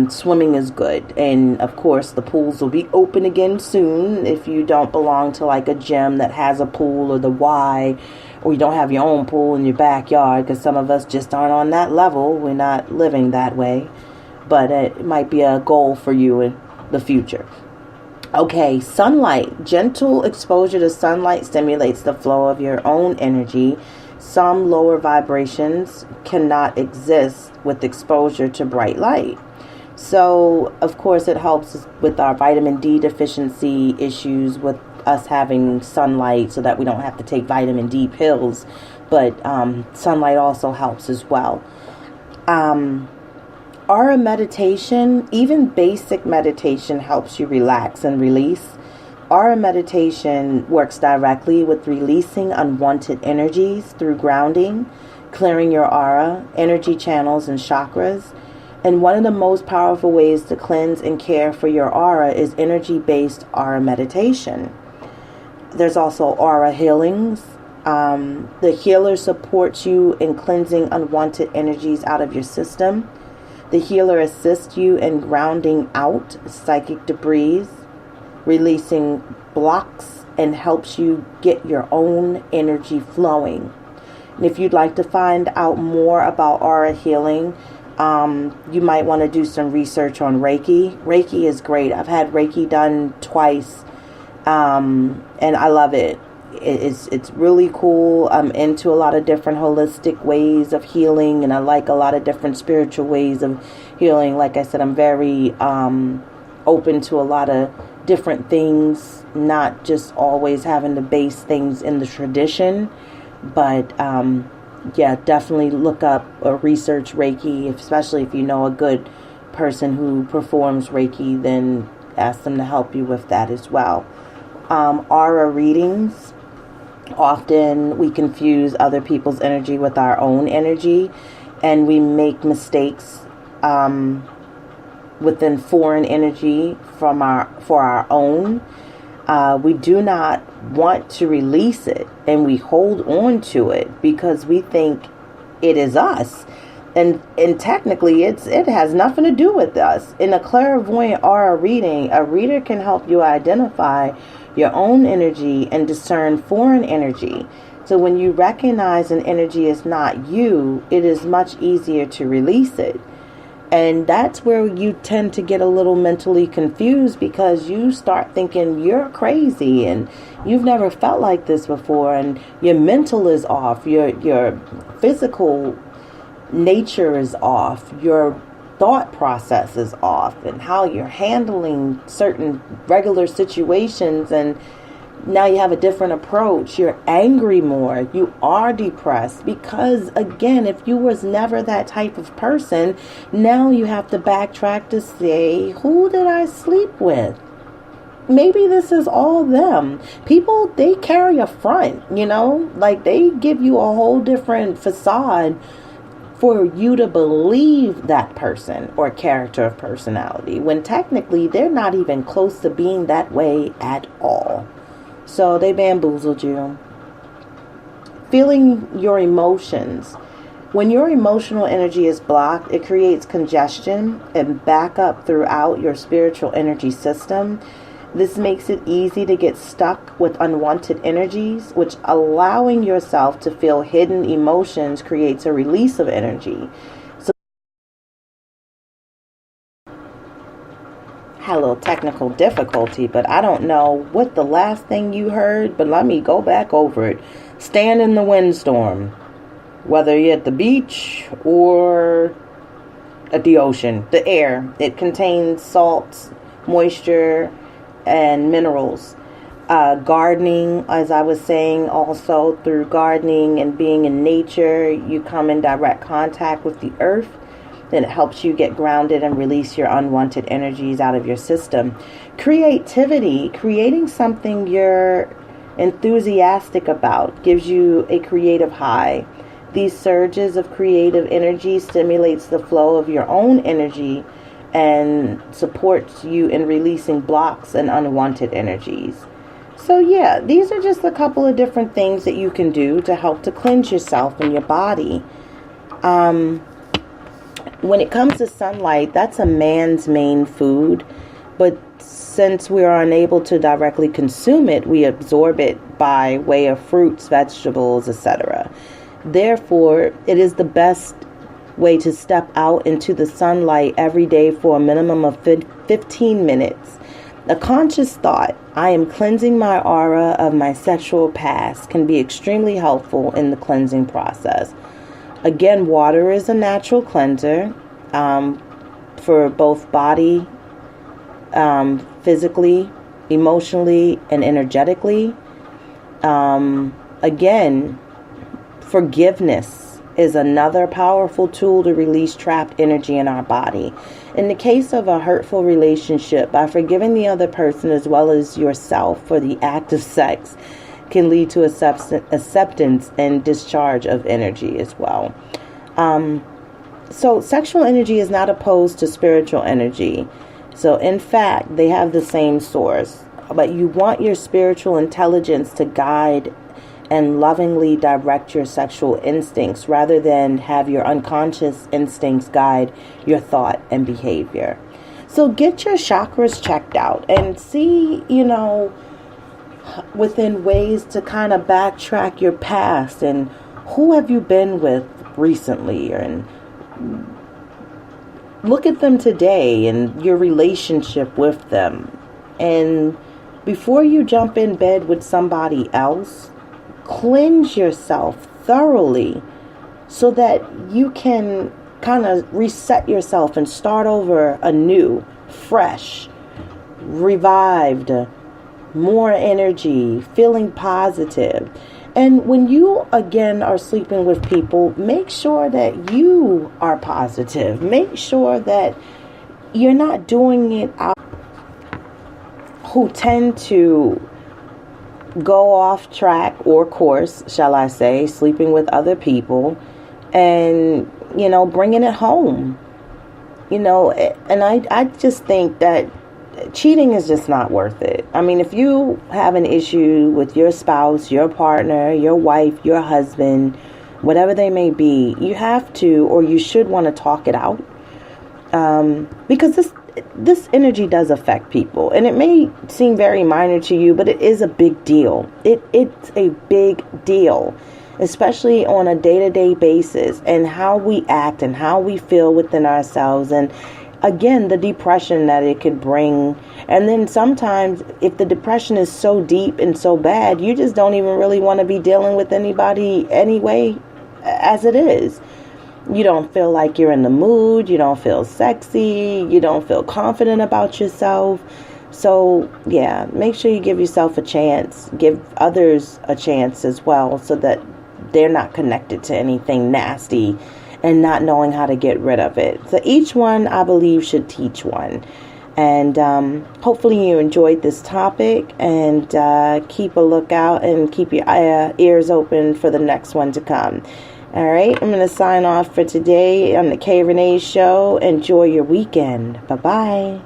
Swimming is good. And of course, the pools will be open again soon if you don't belong to like a gym that has a pool, or the Y, or you don't have your own pool in your backyard, because some of us just aren't on that level. We're not living that way. But it might be a goal for you in the future. Okay, sunlight. Gentle exposure to sunlight stimulates the flow of your own energy. Some lower vibrations cannot exist with exposure to bright light. So, of course, it helps with our vitamin D deficiency issues, with us having sunlight so that we don't have to take vitamin D pills. But sunlight also helps as well. Aura meditation, even basic meditation, helps you relax and release. Aura meditation works directly with releasing unwanted energies through grounding, clearing your aura, energy channels, and chakras. And one of the most powerful ways to cleanse and care for your aura is energy-based aura meditation. There's also aura healings. The healer supports you in cleansing unwanted energies out of your system. The healer assists you in grounding out psychic debris, releasing blocks, and helps you get your own energy flowing. And if you'd like to find out more about aura healing, you might want to do some research on Reiki. Reiki is great. I've had Reiki done twice, and I love it. It's really cool. I'm into a lot of different holistic ways of healing, and I like a lot of different spiritual ways of healing. Like I said, I'm very open to a lot of different things, not just always having to base things in the tradition. But yeah, definitely look up or research Reiki, especially if you know a good person who performs Reiki, then ask them to help you with that as well. Aura readings. Often we confuse other people's energy with our own energy, and we make mistakes within foreign energy for our own. We do not want to release it, and we hold on to it because we think it is us. And technically it has nothing to do with us. In a clairvoyant aura reading, a reader can help you identify your own energy and discern foreign energy. So when you recognize an energy is not you, it is much easier to release it. And that's where you tend to get a little mentally confused, because you start thinking you're crazy and you've never felt like this before, and your mental is off, your physical nature is off, your thought process is off, and how you're handling certain regular situations, and now you have a different approach. You're angry more, you are depressed, because again, if you was never that type of person, now you have to backtrack to say, who did I sleep with? Maybe this is all them. People, they carry a front, like they give you a whole different facade for you to believe that person or character of personality, when technically they're not even close to being that way at all. So they bamboozled you. Feeling your emotions. When your emotional energy is blocked, it creates congestion and backup throughout your spiritual energy system. This makes it easy to get stuck with unwanted energies, which allowing yourself to feel hidden emotions creates a release of energy. So, had a little technical difficulty, but I don't know what the last thing you heard, but let me go back over it. Stand in the windstorm, whether you're at the beach or at the ocean. The air, it contains salts, moisture, and minerals. Gardening, as I was saying, also through gardening and being in nature, you come in direct contact with the earth. Then it helps you get grounded and release your unwanted energies out of your system. Creativity, creating something you're enthusiastic about, gives you a creative high. These surges of creative energy stimulates the flow of your own energy and supports you in releasing blocks and unwanted energies. So yeah, these are just a couple of different things that you can do to help to cleanse yourself and your body. when it comes to sunlight, that's a man's main food. But since we are unable to directly consume it, we absorb it by way of fruits, vegetables, etc. Therefore, it is the best way to step out into the sunlight every day for a minimum of 15 minutes. A conscious thought, I am cleansing my aura of my sexual past, can be extremely helpful in the cleansing process. Again, water is a natural cleanser for both body, physically, emotionally, and energetically. Again, forgiveness is another powerful tool to release trapped energy in our body. In the case of a hurtful relationship, by forgiving the other person as well as yourself for the act of sex can lead to acceptance and discharge of energy as well. So sexual energy is not opposed to spiritual energy. So in fact, they have the same source. But you want your spiritual intelligence to guide and lovingly direct your sexual instincts rather than have your unconscious instincts guide your thought and behavior. So get your chakras checked out and see, within ways to kind of backtrack your past and who have you been with recently, and look at them today and your relationship with them. And before you jump in bed with somebody else, cleanse yourself thoroughly so that you can kind of reset yourself and start over anew, fresh, revived, more energy, feeling positive. And when you again are sleeping with people, make sure that you are positive. Make sure that you're not doing it out who tend to go off track or course, shall I say, sleeping with other people and, bringing it home. And I just think that cheating is just not worth it. I mean, if you have an issue with your spouse, your partner, your wife, your husband, whatever they may be, you have to, or you should want to talk it out. Because this energy does affect people, and it may seem very minor to you, but it is a big deal. It's a big deal, especially on a day-to-day basis, and how we act and how we feel within ourselves. And again, the depression that it could bring. And then sometimes if the depression is so deep and so bad, you just don't even really want to be dealing with anybody anyway as it is. You don't feel like you're in the mood. You don't feel sexy. You don't feel confident about yourself. So, yeah, make sure you give yourself a chance. Give others a chance as well so that they're not connected to anything nasty and not knowing how to get rid of it. So each one, I believe, should teach one. And hopefully you enjoyed this topic, and keep a lookout and keep your ears open for the next one to come. All right, I'm going to sign off for today on the K Renee Show. Enjoy your weekend. Bye-bye.